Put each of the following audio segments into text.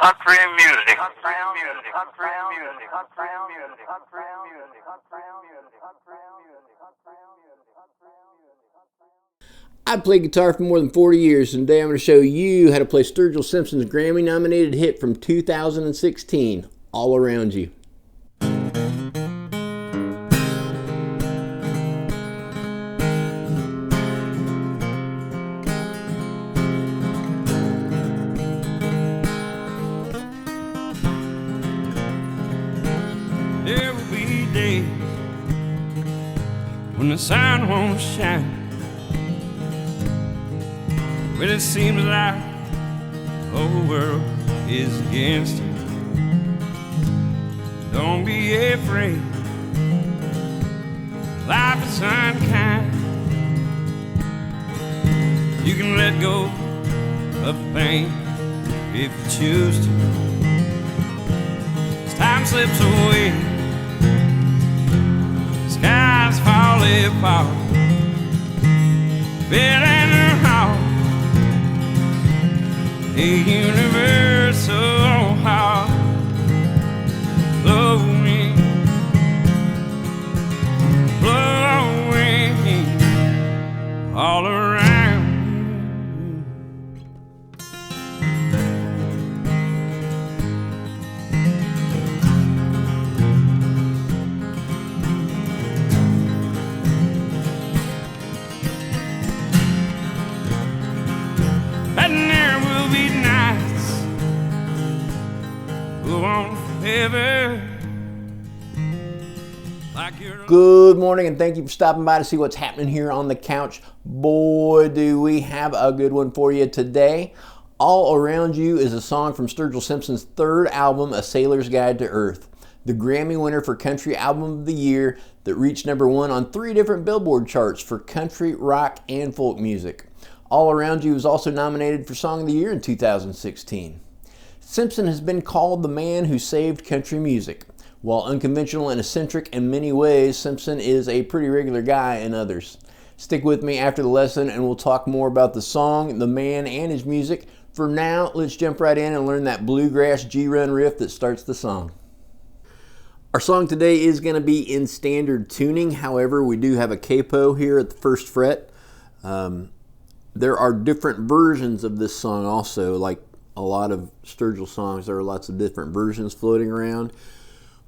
country music. I've played guitar for more than 40 years, and today I'm going to show you how to play Sturgill Simpson's Grammy-nominated hit from 2016, All Around You. There will be days when the sun won't shine, when it seems like the whole world is against you. Don't be afraid, life is unkind. You can let go of the pain if you choose to. As time slips away, skies fall apart, feeling wrong. A universal heart blowing all around you. And there will be nights go on forever. Like you're Good morning, and thank you for stopping by to see what's happening here on the couch. Boy, do we have a good one for you today. All Around You is a song from Sturgill Simpson's third album, A Sailor's Guide to Earth, the Grammy winner for Country Album of the Year that reached #1 on 3 different Billboard charts for country, rock, and folk music. All Around You was also nominated for Song of the Year in 2016. Simpson has been called the man who saved country music. While unconventional and eccentric in many ways, Simpson is a pretty regular guy in others. Stick with me after the lesson and we'll talk more about the song, the man, and his music. For now, let's jump right in and learn that bluegrass G-run riff that starts the song. Our song today is going to be in standard tuning. However, we do have a capo here at the first fret. There are different versions of this song also, like a lot of Sturgill songs. There are lots of different versions floating around.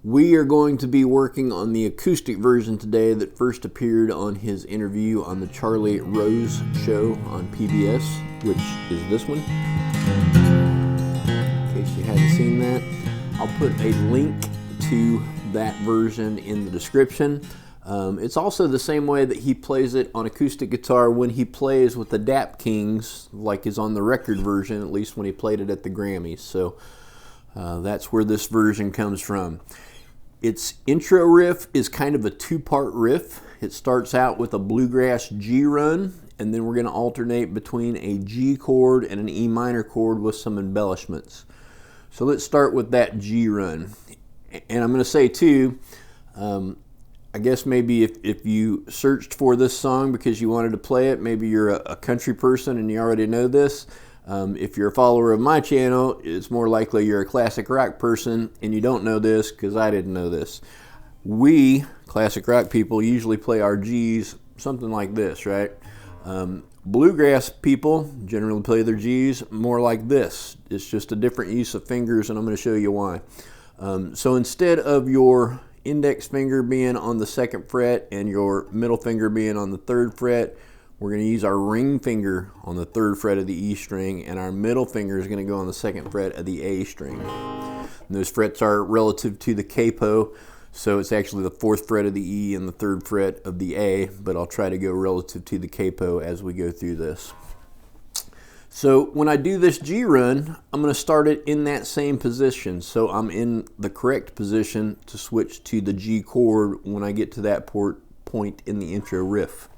We are going to be working on the acoustic version today that first appeared on his interview on the Charlie Rose show on PBS, which is this one. In case you hadn't seen that, I'll put a link to that version in the description. It's also the same way that he plays it on acoustic guitar when he plays with the Dap Kings, like is on the record version, at least when he played it at the Grammys. So that's where this version comes from. Its intro riff is kind of a two-part riff. It starts out with a bluegrass G run, and then we're going to alternate between a G chord and an E minor chord with some embellishments. So let's start with that G run. And I'm going to say too, I guess maybe if you searched for this song because you wanted to play it, maybe you're a country person and you already know this. If you're a follower of my channel, it's more likely you're a classic rock person and you don't know this because I didn't know this. We, classic rock people, usually play our G's something like this, right? Bluegrass people generally play their G's more like this. It's just a different use of fingers, and I'm going to show you why. So instead of your index finger being on the 2nd fret and your middle finger being on the 3rd fret, we're going to use our ring finger on the 3rd fret of the E string, and our middle finger is going to go on the 2nd fret of the A string. And those frets are relative to the capo, so it's actually the 4th fret of the E and the 3rd fret of the A, but I'll try to go relative to the capo as we go through this. So when I do this G run, I'm going to start it in that same position, so I'm in the correct position to switch to the G chord when I get to that point in the intro riff.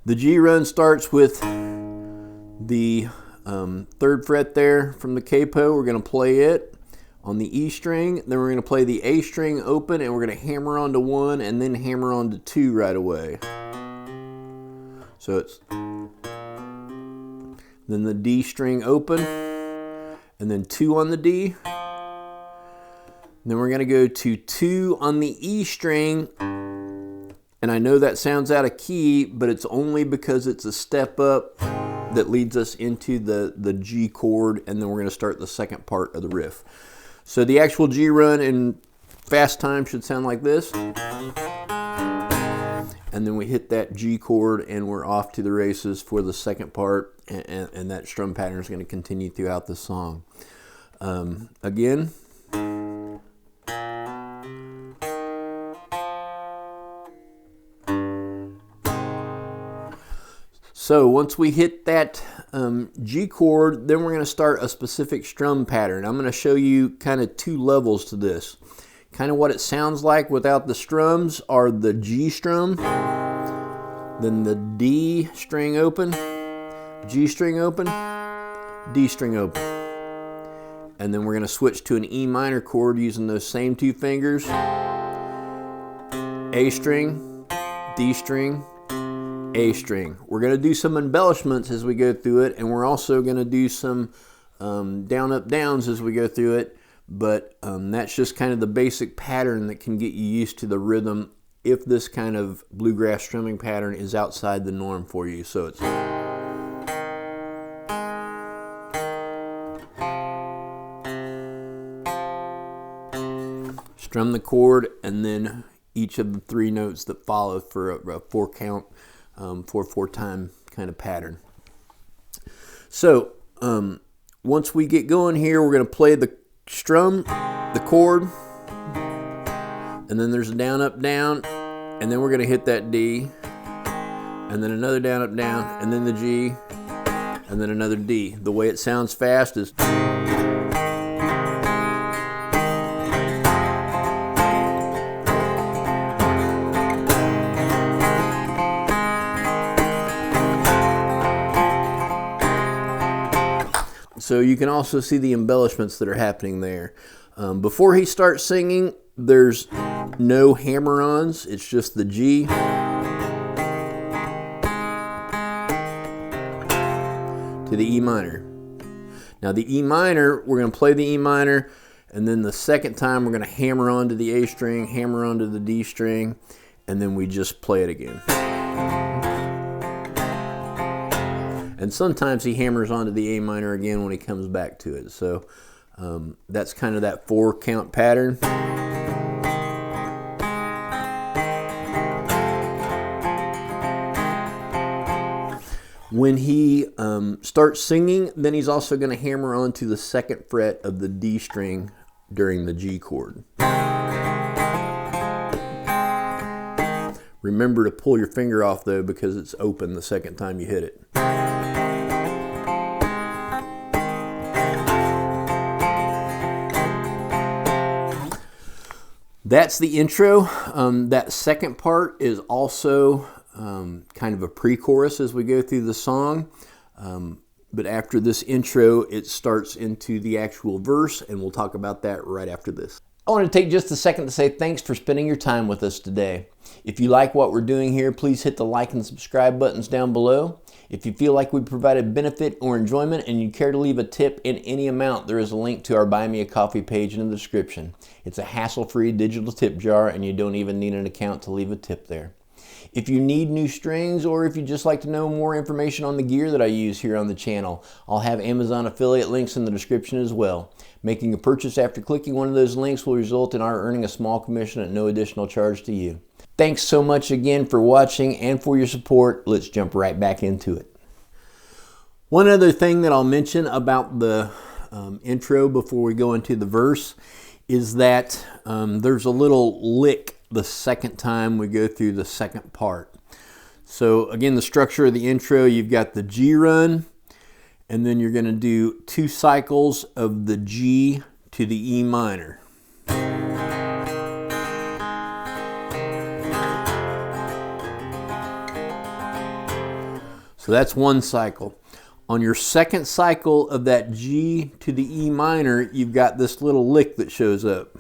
The G run starts with the 3rd fret there from the capo. We're going to play it on the E string, then we're going to play the A string open, and we're going to hammer onto 1 and then hammer onto 2 right away. So it's then the D string open, and then 2 on the D. Then we're going to go to 2 on the E string. And I know that sounds out of key, but it's only because it's a step up that leads us into the G chord, and then we're going to start the second part of the riff. So the actual G run in fast time should sound like this. And then we hit that G chord and we're off to the races for the second part, and that strum pattern is going to continue throughout the song. Again. So once we hit that G chord, then we're going to start a specific strum pattern. I'm going to show you kind of 2 levels to this. Kind of what it sounds like without the strums are the G strum, then the D string open, G string open, D string open. And then we're going to switch to an E minor chord using those same 2 fingers. A string, D string, A string. We're going to do some embellishments as we go through it, and we're also going to do some down up downs as we go through it, but that's just kind of the basic pattern that can get you used to the rhythm if this kind of bluegrass strumming pattern is outside the norm for you. So it's strum the chord and then each of the 3 notes that follow for a 4 count, 4/4 time kind of pattern. So once we get going here, we're going to play the strum, the chord, and then there's a down up down, and then we're going to hit that D, and then another down up down, and then the G, and then another D. The way it sounds fast is so you can also see the embellishments that are happening there. Before he starts singing, there's no hammer-ons. It's just the G. To the E minor. Now the E minor, we're going to play the E minor, and then the second time we're going to hammer onto the A string, hammer onto the D string, and then we just play it again. And sometimes he hammers onto the A minor again when he comes back to it. So that's kind of that 4 count pattern. When he starts singing, then he's also going to hammer onto the 2nd fret of the D string during the G chord. Remember to pull your finger off though, because it's open the second time you hit it. That's the intro. That second part is also kind of a pre-chorus as we go through the song. But after this intro, it starts into the actual verse, and we'll talk about that right after this. I want to take just a second to say thanks for spending your time with us today. If you like what we're doing here, please hit the like and subscribe buttons down below. If you feel like we provided benefit or enjoyment and you care to leave a tip in any amount, there is a link to our Buy Me a Coffee page in the description. It's a hassle-free digital tip jar, and you don't even need an account to leave a tip there. If you need new strings, or if you'd just like to know more information on the gear that I use here on the channel, I'll have Amazon affiliate links in the description as well. Making a purchase after clicking one of those links will result in our earning a small commission at no additional charge to you. Thanks so much again for watching and for your support. Let's jump right back into it. One other thing that I'll mention about the intro before we go into the verse is that there's a little lick the second time we go through the second part. So again, the structure of the intro, you've got the G run, and then you're going to do 2 cycles of the G to the E minor. So that's 1 cycle. On your second cycle of that G to the E minor, you've got this little lick that shows up.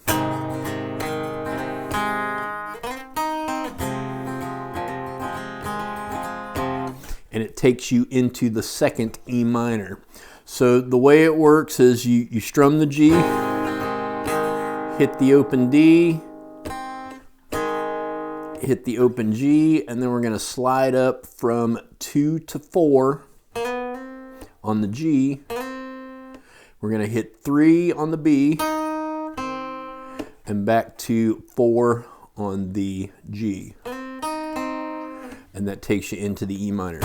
And it takes you into the 2nd E minor. So the way it works is you strum the G, hit the open D, hit the open G, and then we're going to slide up from 2 to 4 on the G. We're going to hit 3 on the B, and back to 4 on the G. And that takes you into the E minor.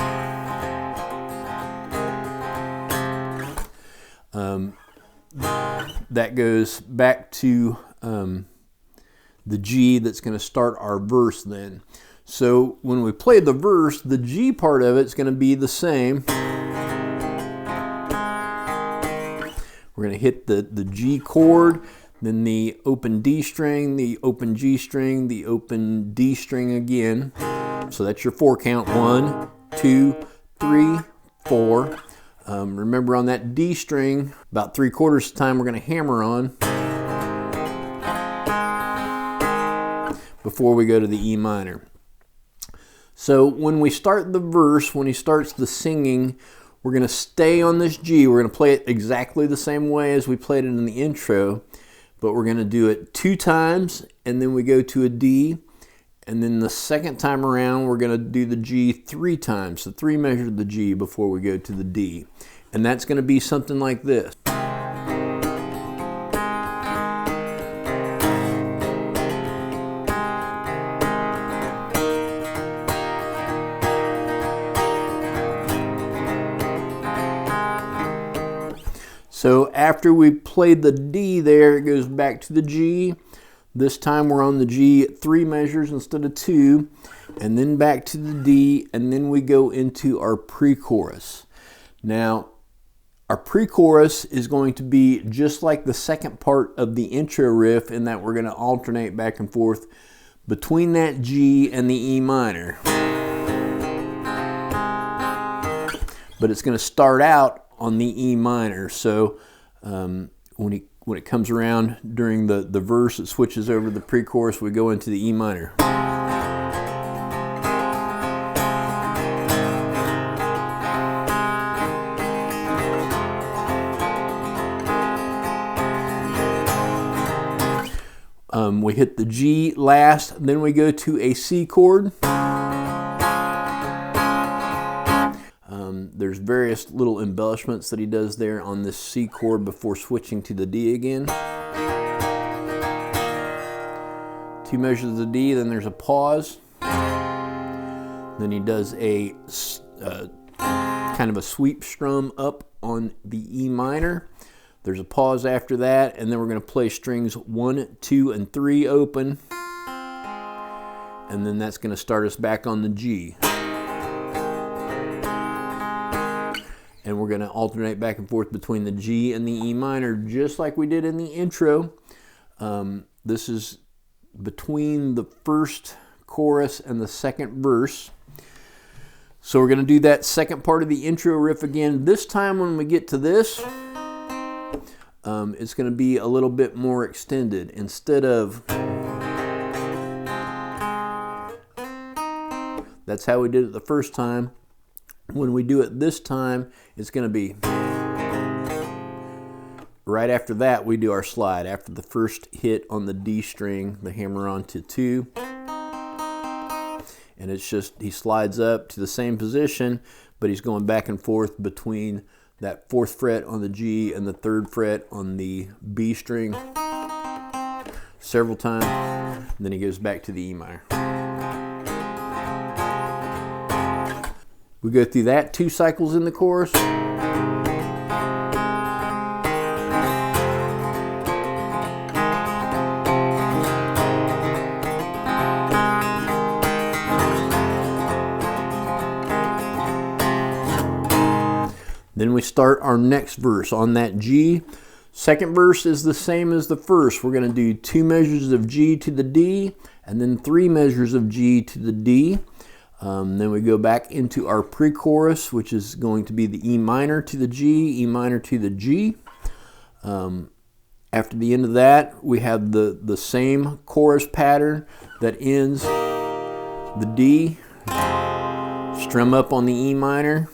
That goes back to the G that's going to start our verse then. So when we play the verse, the G part of it's going to be the same. We're going to hit the G chord, then the open D string, the open G string, the open D string again. So that's your 4 count. 1, 2, 3, 4. Remember on that D string, about 3/4 of the time we're going to hammer on before we go to the E minor. So when we start the verse, when he starts the singing, we're going to stay on this G. We're going to play it exactly the same way as we played it in the intro, but we're going to do it 2 times, and then we go to a D, and then the second time around we're going to do the G 3 times. So 3 measures of the G before we go to the D. And that's going to be something like this. So after we played the D there, it goes back to the G. This time we're on the G 3 measures instead of 2, and then back to the D, and then we go into our pre-chorus. Now, our pre-chorus is going to be just like the second part of the intro riff in that we're going to alternate back and forth between that G and the E minor. But it's going to start out on the E minor. So when it comes around during the verse, it switches over to the pre-chorus, we go into the E minor. We hit the G last, then we go to a C chord. There's various little embellishments that he does there on this C chord before switching to the D again. 2 measures of the D, then there's a pause. Then he does a kind of a sweep strum up on the E minor. There's a pause after that, and then we're going to play strings 1, 2, and 3 open. And then that's going to start us back on the G. And we're going to alternate back and forth between the G and the E minor, just like we did in the intro. This is between the first chorus and the second verse. So we're going to do that second part of the intro riff again. This time when we get to this, it's going to be a little bit more extended. Instead of, that's how we did it the first time. When we do it this time, it's going to be right after that we do our slide. After the first hit on the D string, the hammer on to 2. And it's just, he slides up to the same position, but he's going back and forth between that 4th fret on the G and the 3rd fret on the B string several times. And then he goes back to the E minor. We go through that 2 cycles in the chorus. Then we start our next verse on that G. Second verse is the same as the first. We're going to do 2 measures of G to the D, and then 3 measures of G to the D. Then we go back into our pre-chorus, which is going to be the E minor to the G, E minor to the G. After the end of that, we have the same chorus pattern that ends the D, strum up on the E minor,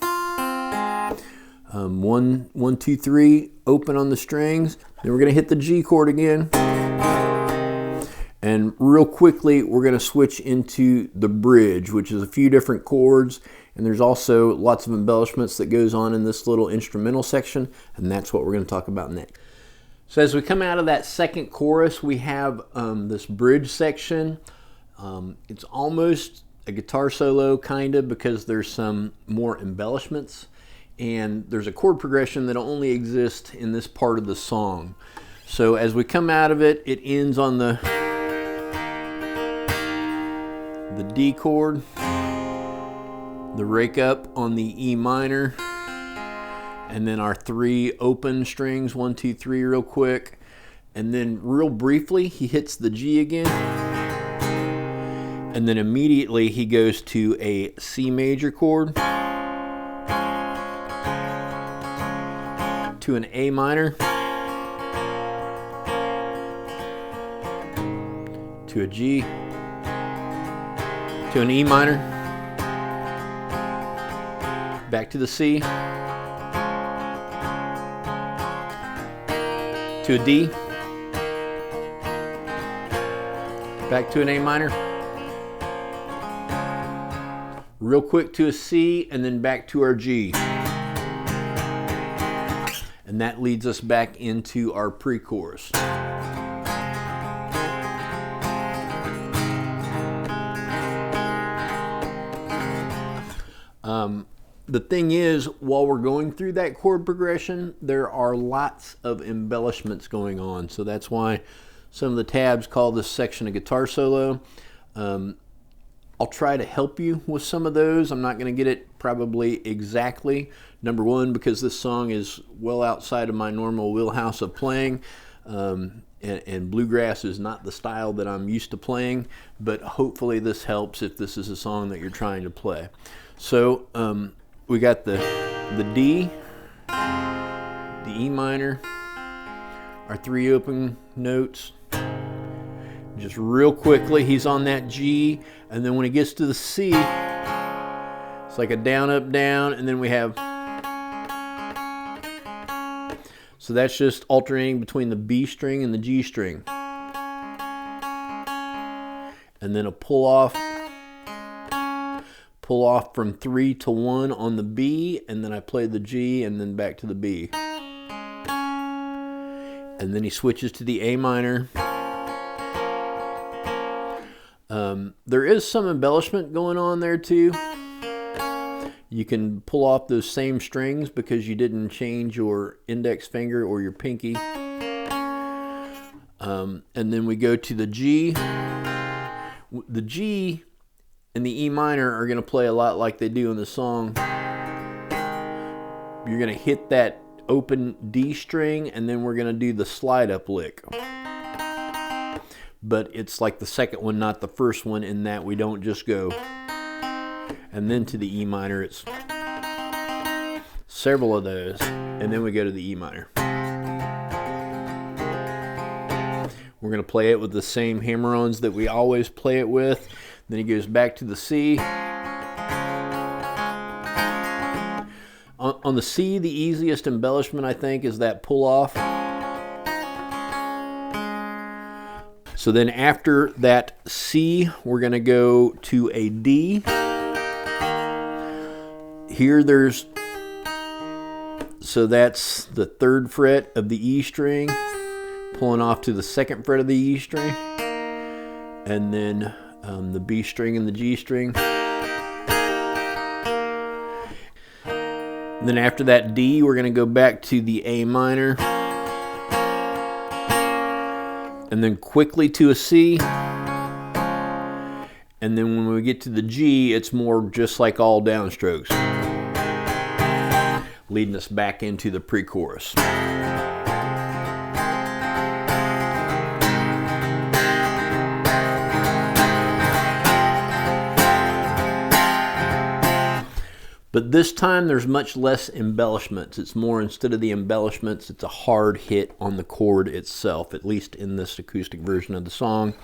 1, 1, 2, 3, open on the strings. Then we're going to hit the G chord again. And real quickly, we're going to switch into the bridge, which is a few different chords. And there's also lots of embellishments that goes on in this little instrumental section. And that's what we're going to talk about next. So as we come out of that second chorus, we have this bridge section. It's almost a guitar solo, kind of, because there's some more embellishments. And there's a chord progression that only exists in this part of the song. So as we come out of it, it ends on the D chord, the rake up on the E minor, and then our 3 open strings, 1, 2, 3 real quick. And then real briefly, he hits the G again. And then immediately he goes to a C major chord, to an A minor, to a G, to an E minor, back to the C, to a D, back to an A minor, real quick to a C, and then back to our G. And that leads us back into our pre-chorus. The thing is, while we're going through that chord progression, there are lots of embellishments going on. So that's why some of the tabs call this section a guitar solo. I'll try to help you with some of those. I'm not going to get it probably exactly. Number one, because this song is well outside of my normal wheelhouse of playing. And bluegrass is not the style that I'm used to playing. But hopefully this helps if this is a song that you're trying to play. So we got the D, the E minor, our 3 open notes. Just real quickly, he's on that G, and then when he gets to the C, it's like a down, up, down, and then we have, so that's just alternating between the B string and the G string. And then a pull off from 3 to 1 on the B, and then I play the G, and then back to the B. And then he switches to the A minor. There is some embellishment going on there too. You can pull off those same strings because you didn't change your index finger or your pinky. And then we go to the G. The G and the E minor are going to play a lot like they do in the song. You're going to hit that open D string, and then we're going to do the slide up lick. But it's like the second one, not the first one, in that we don't just go and then to the E minor. It's several of those, and then we go to the E minor. We're going to play it with the same hammer-ons that we always play it with. Then he goes back to the C. On the C, the easiest embellishment, I think, is that pull-off. So then after that C, we're going to go to a D. Here so that's the 3rd fret of the E string, pulling off to the 2nd fret of the E string, and then the B string and the G string. And then after that D, we're going to go back to the A minor, and then quickly to a C. And then when we get to the G, it's more just like all downstrokes, leading us back into the pre-chorus. But this time there's much less embellishments. It's more, instead of the embellishments, it's a hard hit on the chord itself, at least in this acoustic version of the song.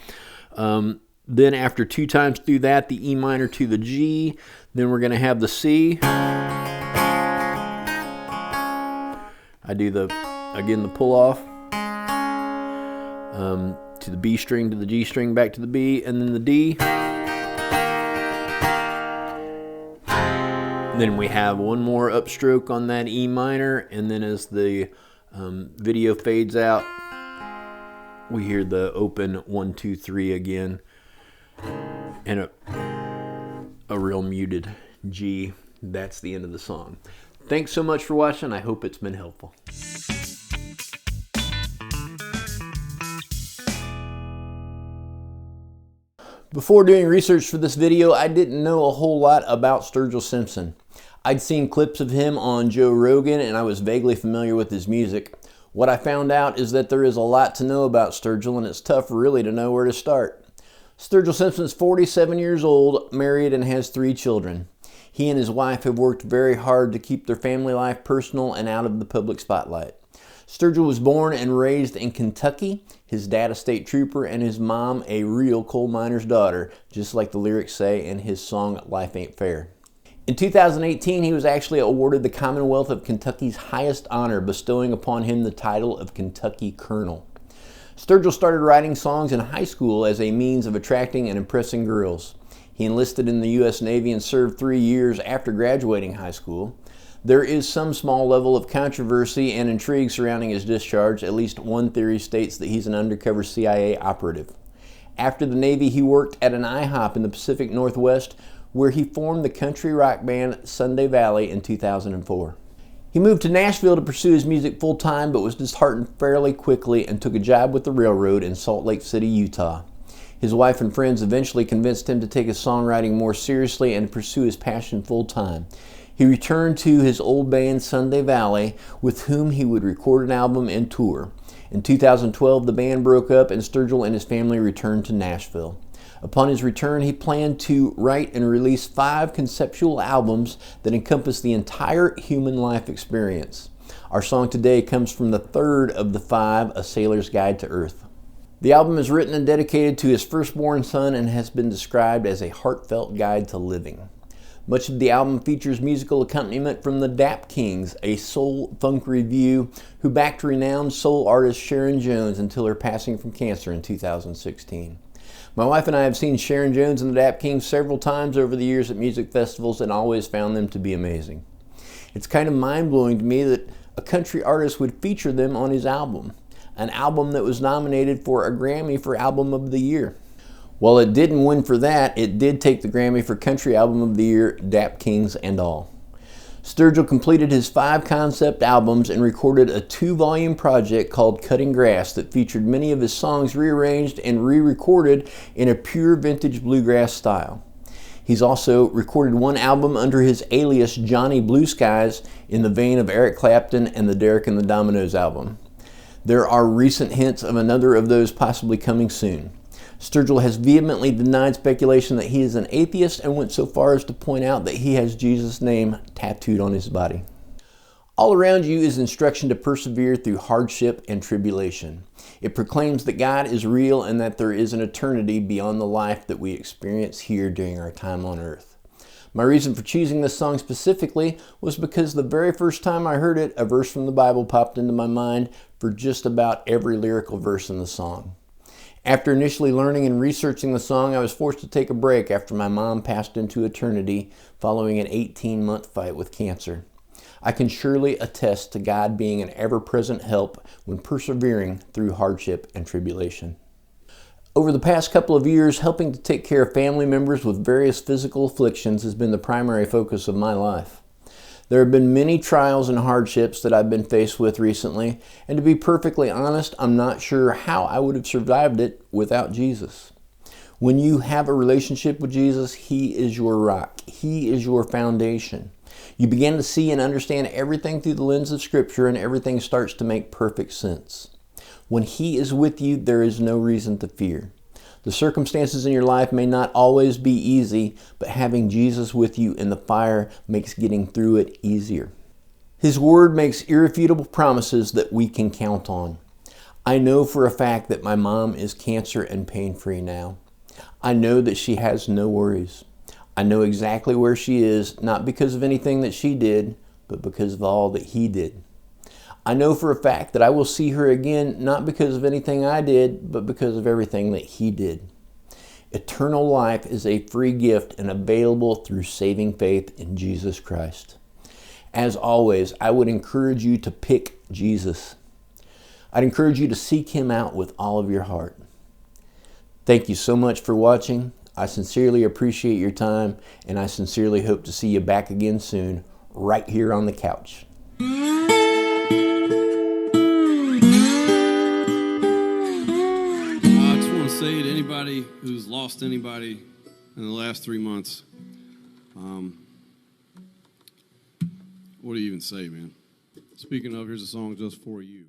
Then after 2 times through that, the E minor to the G, then we're going to have the C. I do the pull off to the B string, to the G string, back to the B, and then the D. Then we have one more upstroke on that E minor, and then as the video fades out, we hear the open 1, 2, 3 again, and a real muted G. That's the end of the song. Thanks so much for watching. I hope it's been helpful. Before doing research for this video, I didn't know a whole lot about Sturgill Simpson. I'd seen clips of him on Joe Rogan, and I was vaguely familiar with his music. What I found out is that there is a lot to know about Sturgill, and it's tough really to know where to start. Sturgill Simpson's 47 years old, married, and has 3 children. He and his wife have worked very hard to keep their family life personal and out of the public spotlight. Sturgill was born and raised in Kentucky, his dad a state trooper, and his mom a real coal miner's daughter, just like the lyrics say in his song Life Ain't Fair. In 2018, he was actually awarded the Commonwealth of Kentucky's highest honor, bestowing upon him the title of Kentucky Colonel. Sturgill started writing songs in high school as a means of attracting and impressing girls. He enlisted in the U.S. Navy and served 3 years after graduating high school. There is some small level of controversy and intrigue surrounding his discharge. At least one theory states that he's an undercover CIA operative. After the Navy, he worked at an IHOP in the Pacific Northwest, where he formed the country rock band Sunday Valley in 2004. He moved to Nashville to pursue his music full-time, but was disheartened fairly quickly and took a job with the railroad in Salt Lake City, Utah. His wife and friends eventually convinced him to take his songwriting more seriously and pursue his passion full-time. He returned to his old band Sunday Valley, with whom he would record an album and tour. In 2012, the band broke up and Sturgill and his family returned to Nashville. Upon his return, he planned to write and release 5 conceptual albums that encompass the entire human life experience. Our song today comes from the third of the 5, A Sailor's Guide to Earth. The album is written and dedicated to his firstborn son and has been described as a heartfelt guide to living. Much of the album features musical accompaniment from the Dap Kings, a soul funk review who backed renowned soul artist Sharon Jones until her passing from cancer in 2016. My wife and I have seen Sharon Jones and the Dap Kings several times over the years at music festivals and always found them to be amazing. It's kind of mind-blowing to me that a country artist would feature them on his album, an album that was nominated for a Grammy for Album of the Year. While it didn't win for that, it did take the Grammy for Country Album of the Year, Dap Kings and all. Sturgill completed his 5 concept albums and recorded a 2-volume project called Cutting Grass that featured many of his songs rearranged and re-recorded in a pure vintage bluegrass style. He's also recorded 1 album under his alias Johnny Blue Skies in the vein of Eric Clapton and the Derek and the Dominoes album. There are recent hints of another of those possibly coming soon. Sturgill has vehemently denied speculation that he is an atheist and went so far as to point out that he has Jesus' name tattooed on his body. All around you is instruction to persevere through hardship and tribulation. It proclaims that God is real and that there is an eternity beyond the life that we experience here during our time on earth. My reason for choosing this song specifically was because the very first time I heard it, a verse from the Bible popped into my mind for just about every lyrical verse in the song. After initially learning and researching the song, I was forced to take a break after my mom passed into eternity following an 18-month fight with cancer. I can surely attest to God being an ever-present help when persevering through hardship and tribulation. Over the past couple of years, helping to take care of family members with various physical afflictions has been the primary focus of my life. There have been many trials and hardships that I've been faced with recently, and to be perfectly honest, I'm not sure how I would have survived it without Jesus. When you have a relationship with Jesus, He is your rock. He is your foundation. You begin to see and understand everything through the lens of Scripture, and everything starts to make perfect sense. When He is with you, there is no reason to fear. The circumstances in your life may not always be easy, but having Jesus with you in the fire makes getting through it easier. His Word makes irrefutable promises that we can count on. I know for a fact that my mom is cancer and pain-free now. I know that she has no worries. I know exactly where she is, not because of anything that she did, but because of all that He did. I know for a fact that I will see her again, not because of anything I did, but because of everything that He did. Eternal life is a free gift and available through saving faith in Jesus Christ. As always, I would encourage you to pick Jesus. I'd encourage you to seek Him out with all of your heart. Thank you so much for watching. I sincerely appreciate your time, and I sincerely hope to see you back again soon, right here on the couch. I just want to say to anybody who's lost anybody in the last 3 months, what do you even say, man? Speaking of, here's a song just for you.